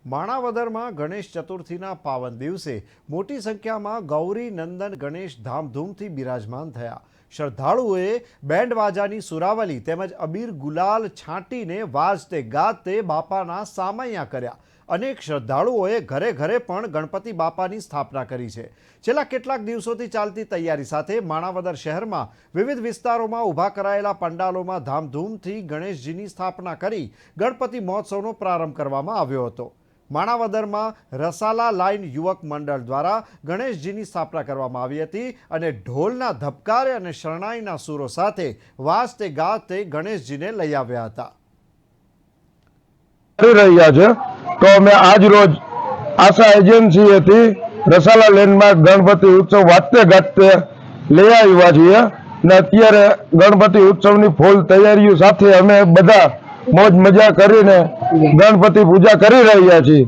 માણાવદરમાં ગણેશ ચતુર્થીના પાવન દિવસે મોટી સંખ્યામાં ગૌરી નંદન ગણેશ ધામધૂમથી બિરાજમાન થયા। શ્રદ્ધાળુઓએ બેન્ડ વાજાની સુરાવલી તેમજ અબીર ગુલાલ છાંટીને વાજતે ગાજતે બાપાના સામૈયા કર્યા। અનેક શ્રદ્ધાળુઓએ ઘરે ઘરે પણ ગણપતિ બાપાની સ્થાપના કરી છે। છેલ્લા કેટલાક દિવસોથી ચાલતી તૈયારી સાથે માણાવદર શહેરમાં વિવિધ વિસ્તારોમાં ઊભા કરાયેલા પંડાલોમાં ધામધૂમથી ગણેશજીની સ્થાપના કરી ગણપતિ મહોત્સવનો પ્રારંભ કરવામાં આવ્યો હતો। માણાવદરમાં રસાલા લાઇન યુવક મંડળ દ્વારા ગણેશજીની સ્થાપના કરવામાં આવી હતી અને ઢોલના ધબકારે અને શરણાઈના સૂરો સાથે વાજતે ગાજતે ગણેશજીને લઈ આવ્યા હતા। કરી રહ્યા છે તો અમે આજ રોજ આશા એજન્સીએથી રસાલા લેનમાં ગણપતિ ઉત્સવ વાજતે ગાજતે લઈ આવ્યા છીએ અને અત્યારે ગણપતિ ઉત્સવની ફૂલ તૈયારીઓ સાથે અમે બધા મોજ મજા કરીને ગણપતિ પૂજા કરી રહ્યા છીએ।